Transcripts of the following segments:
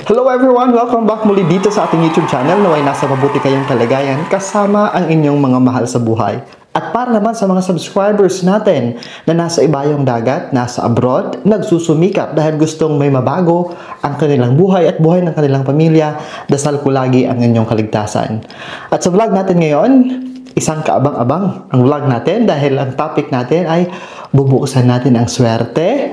Hello everyone! Welcome back muli dito sa ating YouTube channel. Naway nasa mabuti kayong kalagayan kasama ang inyong mga mahal sa buhay. At para naman sa mga subscribers natin na nasa ibayong dagat, nasa abroad, nagsusumikap dahil gustong may mabago ang kanilang buhay at buhay ng kanilang pamilya, dasal ko lagi ang inyong kaligtasan. At sa vlog natin ngayon, isang kaabang-abang ang vlog natin dahil ang topic natin ay bubuksan natin ang swerte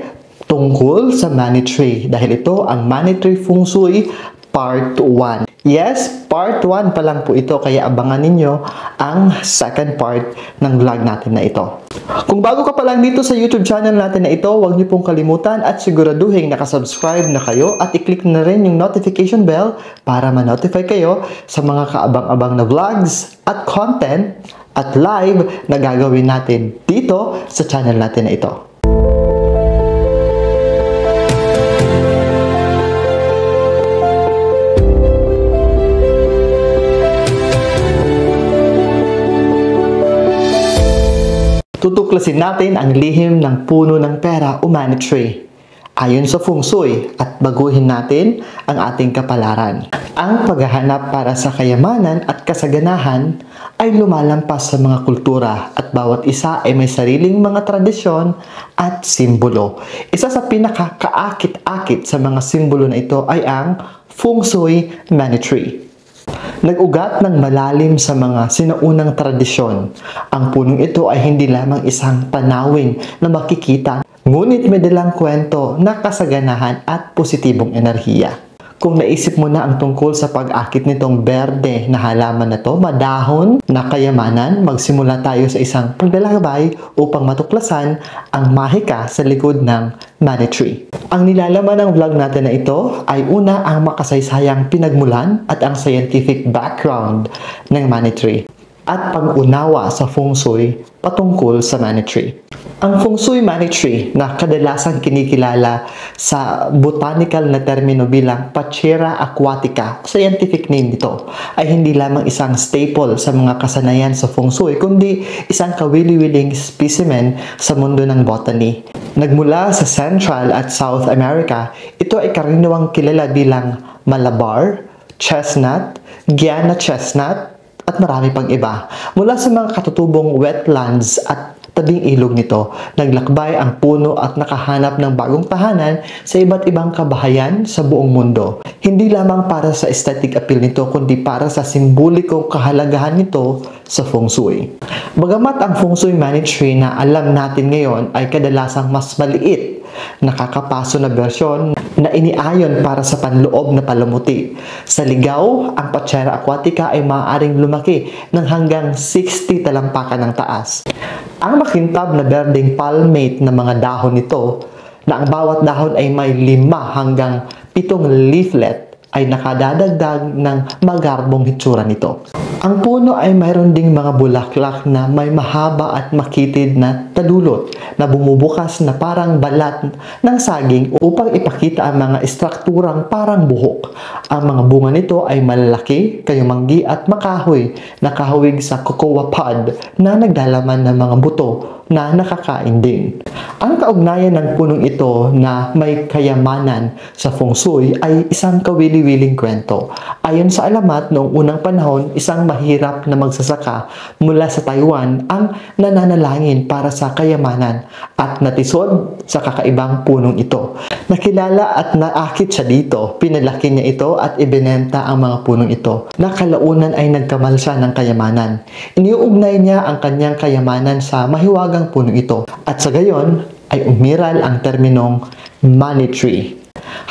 tungkol sa money tree dahil ito ang money tree feng shui part 1. Yes, part 1 pa lang po ito kaya abangan ninyo ang second part ng vlog natin na ito. Kung bago ka pa lang dito sa YouTube channel natin na ito, huwag niyo pong kalimutan at siguraduhin nakasubscribe na kayo at i-click na rin yung notification bell para ma-notify kayo sa mga kaabang-abang na vlogs at content at live na gagawin natin dito sa channel natin na ito. Tutuklasin natin ang lihim ng puno ng pera o money tree ayon sa feng shui at baguhin natin ang ating kapalaran. Ang paghahanap para sa kayamanan at kasaganahan ay lumalampas sa mga kultura at bawat isa ay may sariling mga tradisyon at simbolo. Isa sa pinakakaakit-akit sa mga simbolo na ito ay ang feng shui money tree. Nag-ugat ng malalim sa mga sinaunang tradisyon. Ang punong ito ay hindi lamang isang tanawin na makikita, ngunit may dalang kwento na kasaganahan at positibong enerhiya. Kung naisip mo na ang tungkol sa pag-akit nitong berde na halaman na to, madahon na kayamanan, magsimula tayo sa isang paglalakbay upang matuklasan ang mahika sa likod ng money tree. Ang nilalaman ng vlog natin na ito ay una ang makasaysayang pinagmulan at ang scientific background ng money tree at pag-unawa sa feng shui patungkol sa money tree. Ang feng shui money tree na kadalasang kinikilala sa botanical na termino bilang Pachera aquatica, scientific name nito, ay hindi lamang isang staple sa mga kasanayan sa feng shui, kundi isang kawili-wiling specimen sa mundo ng botany. Nagmula sa Central at South America, ito ay karaniwang kilala bilang Malabar, Chestnut, Guyana Chestnut, at marami pang iba. Mula sa mga katutubong wetlands at tabing ilog nito, naglakbay ang puno at nakahanap ng bagong tahanan sa iba't ibang kabahayan sa buong mundo. Hindi lamang para sa aesthetic appeal nito, kundi para sa simbolikong kahalagahan nito sa feng shui. Bagamat ang feng shui money tree na alam natin ngayon ay kadalasang mas maliit, nakakapaso na bersyon na iniayon para sa panloob na palamuti. Sa ligaw, ang Pachera aquatica ay maaaring lumaki ng hanggang 60 talampakan ng taas. Ang makintab na berdeng palmate na mga dahon nito, na ang bawat dahon ay may 5 hanggang 7 leaflet, ay nakadadagdag ng magarbong hitsura nito. Ang puno ay mayroon ding mga bulaklak na may mahaba at makitid na talulot na bumubukas na parang balat ng saging upang ipakita ang mga estrukturang parang buhok. Ang mga bunga nito ay malalaki, kayumanggi at makahoy na kahawig sa cocoa pod na naglalaman ng mga buto na nakakain din. Ang kaugnayan ng punong ito na may kayamanan sa feng shui ay isang kawili-wiling kwento. Ayon sa alamat, noong unang panahon, isang mahirap na magsasaka mula sa Taiwan ang nananalangin para sa kayamanan at natisod sa kakaibang punong ito. Nakilala at naakit siya dito, pinalaki niya ito at ibinenta ang mga punong ito. Nakalaunan ay nagkamal siya ng kayamanan. Iniuugnay niya ang kanyang kayamanan sa mahiwagang punong ito at sa gayon ay umiral ang terminong money tree.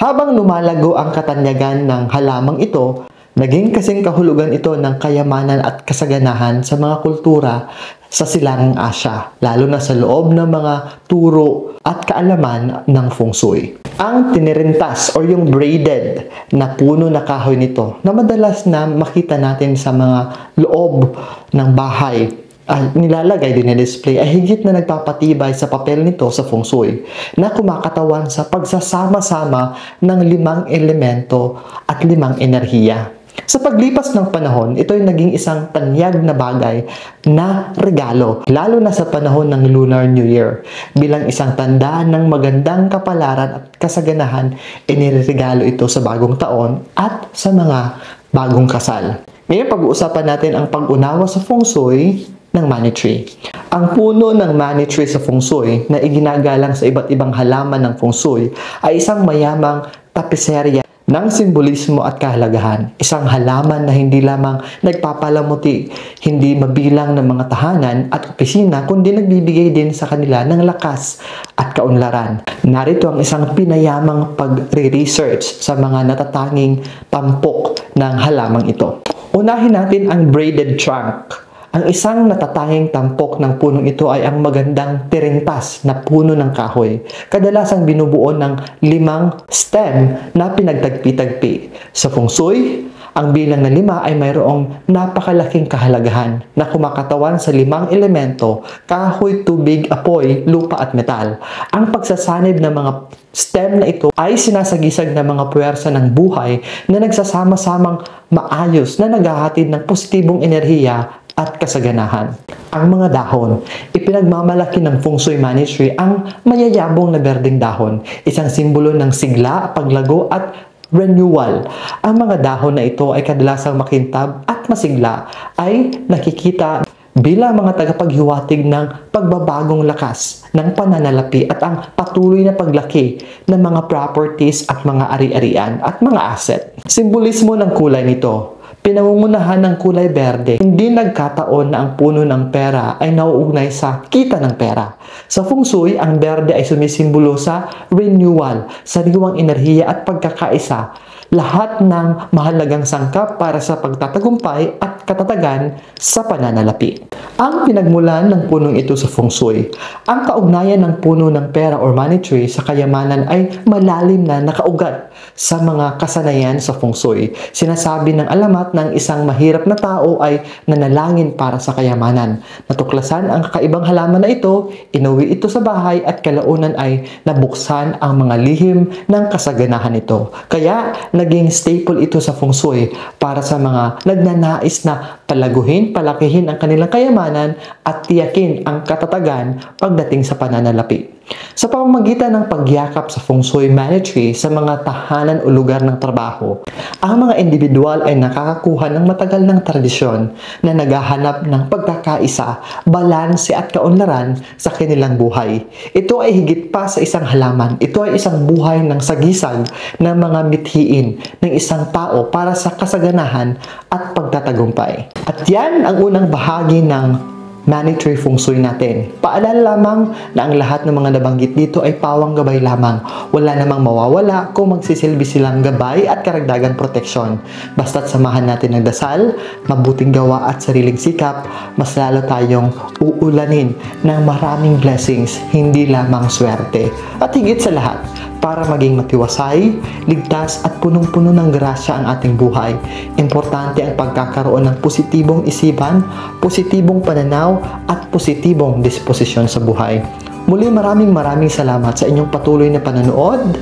Habang lumalago ang katanyagan ng halamang ito, naging kasing kahulugan ito ng kayamanan at kasaganahan sa mga kultura sa silangang Asya, lalo na sa loob ng mga turo at kaalaman ng feng shui. Ang tinirintas o yung braided na puno na kahoy nito na madalas na makita natin sa mga loob ng bahay nilalagay din na display ay higit na nagpapatibay sa papel nito sa feng shui na kumakatawan sa pagsasama-sama ng 5 elemento at 5 enerhiya. Sa paglipas ng panahon, ito ay naging isang tanyag na bagay na regalo, lalo na sa panahon ng Lunar New Year. Bilang isang tanda ng magandang kapalaran at kasaganahan, iniregalo ito sa bagong taon at sa mga bagong kasal. Ngayon, pag-uusapan natin ang pag-unawa sa feng shui ng money tree. Ang puno ng money tree sa feng shui na iginagalang sa iba't ibang halaman ng feng shui ay isang mayamang tapiserya ng simbolismo at kahalagahan. Isang halaman na hindi lamang nagpapalamuti, hindi mabilang ng mga tahanan at opisina, kundi nagbibigay din sa kanila ng lakas at kaunlaran. Narito ang isang pinayamang pagre-research sa mga natatanging tampok ng halamang ito. Unahin natin ang braided trunk. Ang isang natatanging tampok ng punong ito ay ang magandang tirintas na puno ng kahoy. Kadalasang binubuo ng 5 stem na pinagtagpi-tagpi. Sa feng shui, ang bilang na 5 ay mayroong napakalaking kahalagahan na kumakatawan sa 5 elemento: kahoy, tubig, apoy, lupa at metal. Ang pagsasanib ng mga stem na ito ay sinasagisag ng mga puwersa ng buhay na nagsasama-samang maayos na naghahatid ng positibong enerhiya at kasaganahan. Ang mga dahon, ipinagmamalaki ng feng shui money tree ang mayayabong na berdeng dahon, isang simbolo ng sigla, paglago at renewal. Ang mga dahon na ito ay kadalasang makintab at masigla, ay nakikita bilang mga tagapaghiwatig ng pagbabagong lakas ng pananalapi at ang patuloy na paglaki ng mga properties at mga ari-arian at mga asset. Simbolismo ng kulay nito, pinangungunahan ng kulay berde. Hindi nagkataon na ang puno ng pera ay nauugnay sa kita ng pera. Sa feng shui, ang berde ay sumisimbolo sa renewal, sariwang enerhiya at pagkakaisa. Lahat ng mahalagang sangkap para sa pagtatagumpay at katatagan sa pananalapi. Ang pinagmulan ng punong ito sa feng shui, ang kaugnayan ng puno ng pera or money tree sa kayamanan ay malalim na nakaugat sa mga kasanayan sa feng shui. Sinasabi ng alamat ng isang mahirap na tao ay nanalangin para sa kayamanan. Natuklasan ang kakaibang halaman na ito, inuwi ito sa bahay at kalaunan ay nabuksan ang mga lihim ng kasaganahan ito. Kaya naging staple ito sa feng shui para sa mga nagnanais na palaguhin, palakihin ang kanilang kayamanan at tiyakin ang katatagan pagdating sa pananalapi. Sa pamamagitan ng pagyakap sa feng shui money tree sa mga tahanan o lugar ng trabaho, ang mga individual ay nakakakuha ng matagal ng tradisyon na naghahanap ng pagkakaisa, balanse at kaunlaran sa kanilang buhay. Ito ay higit pa sa isang halaman. Ito ay isang buhay ng sagisag ng mga mithiin ng isang tao para sa kasaganahan at pagtatagumpay. At yan ang unang bahagi ng money tree feng shui natin. Paalala lamang na ang lahat ng mga nabanggit dito ay pawang gabay lamang. Wala namang mawawala kung magsisilbi silang gabay at karagdagang proteksyon. Basta't samahan natin ng dasal, mabuting gawa at sariling sikap, mas lalo tayong uulanin ng maraming blessings, hindi lamang swerte. At higit sa lahat, para maging matiwasay, ligtas at punong-puno ng grasya ang ating buhay, importante ang pagkakaroon ng positibong isipan, positibong pananaw at positibong disposisyon sa buhay. Muli maraming salamat sa inyong patuloy na panonood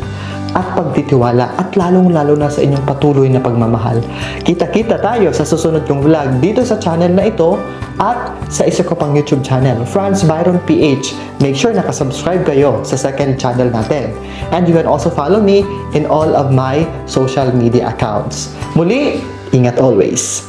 at pagtitiwala at lalong-lalo na sa inyong patuloy na pagmamahal. Kita-kita tayo sa susunod kong vlog dito sa channel na ito at sa isa ko pang YouTube channel, Franz Byron PH. Make sure nakasubscribe kayo sa second channel natin. And you can also follow me in all of my social media accounts. Muli, ingat always!